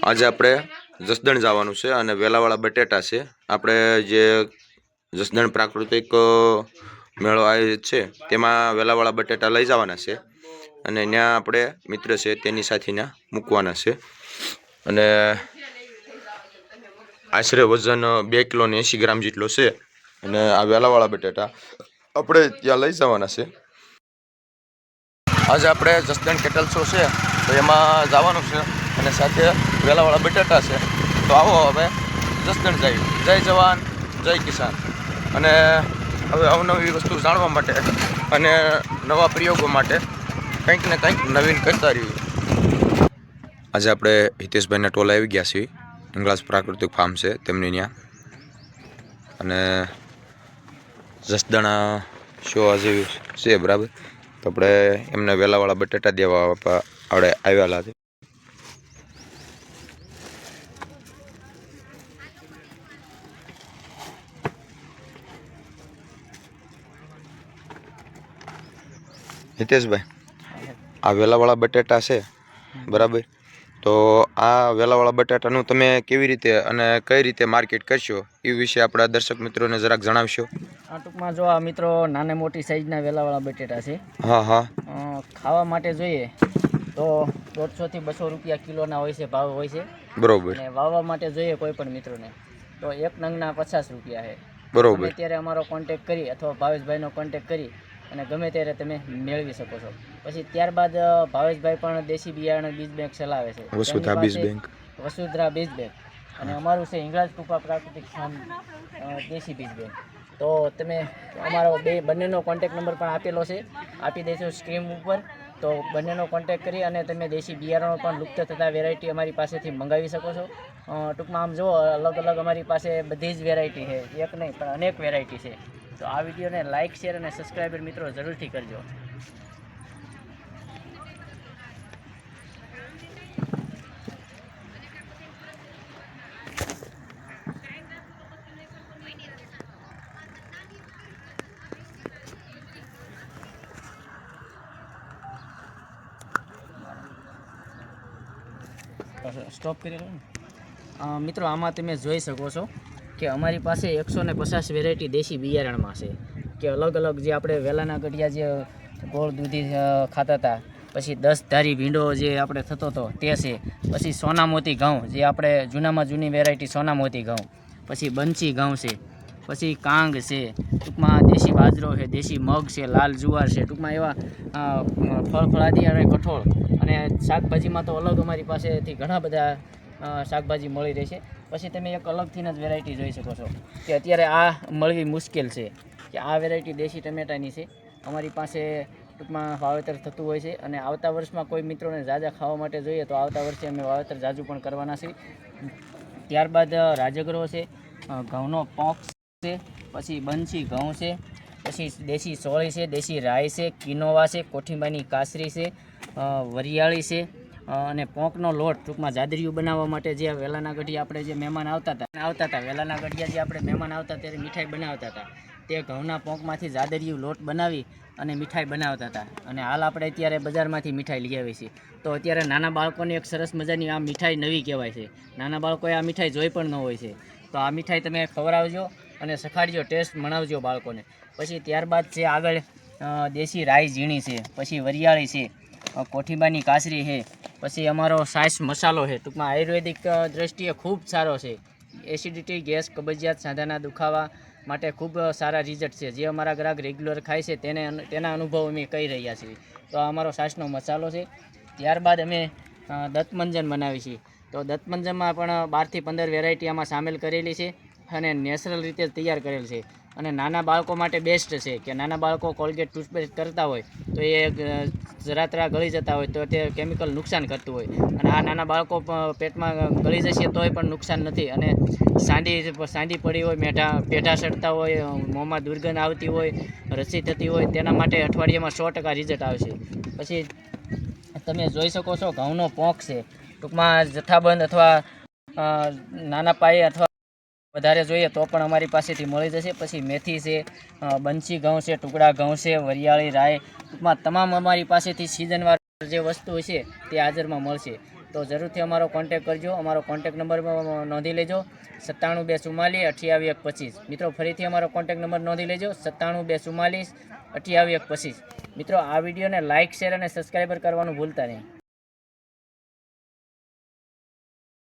આજે આપણે જસદણ જવાનું છે અને વેલાવાળા બટેટા છે. આપણે જે જસદણ પ્રાકૃતિક મેળો આયોજિત છે તેમાં વેલાવાળા બટેટા લઈ જવાના છે અને ત્યાં આપણે મિત્ર છે તેની સાથે ત્યાં મૂકવાના છે. અને આશરે વજન 2 કિલો ને 80 ગ્રામ જેટલો છે. અને આ વેલાવાળા બટેટા આપણે ત્યાં લઈ જવાના છે. આજે આપણે જસદણ કેટલ શો છે તો એમાં જવાનું છે અને સાથે વેલાવાળા બટેટા છે. તો આવો હવે જસદણ જઈએ. જય જવાન જય કિસાન. અને હવે અવનવી વસ્તુ જાણવા માટે અને નવા પ્રયોગો માટે કંઈક ને કંઈક નવીન કરતા રહીએ. આજે આપણે હિતેશભાઈના ટોલ આવી ગયા છીએ. ઇંગ્લાસ પ્રાકૃતિક ફાર્મ છે તેમની ત્યાં. અને જસદણ શો આજે છે બરાબર. તો આપણે એમને વેલાવાળા બટેટા દેવા આપણે આવેલા છે. હિતેશભાઈ, આ વેલાવાળા બટેટા છે બરાબર. તો આ વેલાવાળા બટાટાનું તમે કેવી રીતે અને કઈ રીતે માર્કેટ કરશો એ વિશે આપણા દર્શક મિત્રોને જરાક જણાવશો. ટૂંકમાં જો આ મિત્રો નાને મોટી સાઈઝના વેલાવાળા બટેટા છે. હા હા. ખાવા માટે જોઈએ તો 150 થી 200 રૂપિયા કિલોના હોય છે, ભાવ હોય છે. બરોબર. અને વાવવા માટે જોઈએ કોઈ પણ મિત્રોને તો એક નંગના 50 રૂપિયા છે. બરોબર. અત્યારે અમારો કોન્ટેક કરી અથવા ભાવેશભાઈનો કોન્ટેક કરી અને ગમે ત્યારે તમે મેળવી શકો છો. પછી ત્યારબાદ ભાવેશભાઈ પણ દેશી બિયારણ બીજ બેંક ચલાવે છે. વસુધરા બીજ બેંક. વસુધરા બીજ બેંક. અને અમારું છે ઇંગ્લાસ કૃપા પ્રાકૃતિક ફાર્મ દેશી બીજ બેંક. તો તમે અમારો બંનેનો કોન્ટેક નંબર પણ આપેલો છે, આપી દઈશું સ્ક્રીન ઉપર. તો બંનેનો કોન્ટેક કરી અને તમે દેશી બિયારણો પણ લુપ્ત થતા વેરાયટી અમારી પાસેથી મંગાવી શકો છો. ટૂંકમાં આમ જુઓ અલગ અલગ અમારી પાસે બધી જ વેરાયટી છે, એક નહીં પણ અનેક વેરાયટી છે. તો આ વિડીયોને લાઇક શેર અને સબસ્ક્રાઈબર મિત્રો જરૂરથી કરજો. સ્ટોપ કરી લો ને. મિત્રો આમાં તમે જોઈ શકો છો કે અમારી પાસે 150 વેરાયટી દેશી બિયારણમાં છે. કે અલગ અલગ જે આપણે વેલાના ગઢિયા જે ગોળ દૂધી ખાતા હતા, પછી 10 ધારી ભીંડો જે આપણે થતો હતો તે છે. પછી સોનામોતી ઘઉં જે આપણે જૂનામાં જૂની વેરાયટી સોનામોતી ઘઉં. પછી બંસી ઘઉં છે. પછી કાંગ છે. ટૂંકમાં દેશી બાજરો છે, દેશી મગ છે, લાલ જુવાર છે. ટૂંકમાં એવા ફળફળાદી અને કઠોળ અને શાકભાજીમાં તો અલગ અમારી પાસેથી ઘણા બધા શાકભાજી મળી રહેશે. પછી તમે એક અલગથી જ વેરાયટી જોઈ શકો છો કે અત્યારે આ મળવી મુશ્કેલ છે કે આ વેરાયટી દેશી ટમેટાની છે. અમારી પાસે ટૂંકમાં વાવેતર થતું હોય છે અને આવતા વર્ષમાં કોઈ મિત્રોને ઝાઝા ખાવા માટે જોઈએ તો આવતા વર્ષે અમે વાવેતર ઝાઝું પણ કરવાના છીએ. ત્યારબાદ રાજગરો છે, ઘઉંનો પોંક છે, પછી બંસી ઘઉં છે, પછી દેશી સોળી છે, દેશી રાઈ છે, કિનોવા છે, કોઠીંબાની કાસરી છે, વરિયાળી છે. અને પોંકનો લોટ ટૂંકમાં જાદરિયું બનાવવા માટે જે વેલાના ગઢિયા આપણે જે મહેમાન આવતા હતા વેલાના ગઢિયા જે આપણે મહેમાન આવતા ત્યારે મીઠાઈ બનાવતા હતા, તે ઘઉંના પોંકમાંથી જાદરિયું લોટ બનાવી અને મીઠાઈ બનાવતા હતા. અને હાલ આપણે અત્યારે બજારમાંથી મીઠાઈ લઈ આવી છીએ. તો અત્યારે નાના બાળકોને એક સરસ મજાની આ મીઠાઈ નવી કહેવાય છે. નાના બાળકોએ આ મીઠાઈ જોઈ પણ ન હોય છે. તો આ મીઠાઈ તમે ખવડાવજો અને સખાડજો, ટેસ્ટ મણાવજો બાળકોને. પછી ત્યારબાદ છે આગળ દેશી રાઈ ઝીણી છે, પછી વરિયાળી છે, કોઠીંબાની કાસરી છે. પછી અમારો સાસ મસાલો છે, ટૂંકમાં આયુર્વેદિક દ્રષ્ટિએ ખૂબ સારો છે. એસિડિટી, ગેસ, કબજિયાત, સાંધાના દુખાવા માટે ખૂબ સારા રિઝલ્ટ છે. જે અમારા ગ્રાહક રેગ્યુલર ખાય છે તેના અનુભવ અમે કહી રહ્યા છીએ. તો આ અમારો સાસનો મસાલો છે. ત્યારબાદ અમે દત્તમંજન બનાવીએ છીએ. તો દત્તમંજનમાં પણ 12 થી 15 વેરાયટી આમાં સામેલ કરેલી છે અને નેચરલ રીતે તૈયાર કરેલ છે. અને નાના બાળકો માટે બેસ્ટ છે કે નાના બાળકો કોલગેટ ટૂથપેસ્ટ કરતા હોય તો એ જરાતરા ગળી જતા હોય તો તે કેમિકલ નુકસાન કરતું હોય. અને આ નાના બાળકો પેટમાં ગળી જશે તોય પણ નુકસાન નથી. અને સાંડી પડી હોય, પેઢા સડતા હોય, મોંમાં દુર્ગંધ આવતી હોય, રસી થતી હોય, તેના માટે અઠવાડિયામાં 100% રિઝલ્ટ આવશે. પછી તમે જોઈ શકો છો ઘઉંનો પોંક છે. ટૂંકમાં જથ્થાબંધ અથવા નાના પાયે અથવા વધારે જોઈએ તો પણ અમારી પાસેથી મળી જશે. પછી મેથી છે, બંસી ઘઉં છે, ટુકડા ઘઉં છે, વરિયાળી રાઈ, ટૂંકમાં તમામ અમારી પાસેથી સિઝનવાર જે વસ્તુ છે તે હાજરમાં મળશે. તો તો જરૂરથી અમારો કોન્ટેક કરજો. અમારો કોન્ટેક નંબર નોંધી લેજો 9724482125. મિત્રો ફરીથી અમારો કોન્ટેક નંબર નોંધી લેજો 9724482125. મિત્રો આ વિડીયોને લાઇક શેર અને સબસ્ક્રાઈબર કરવાનું ભૂલતા નહીં.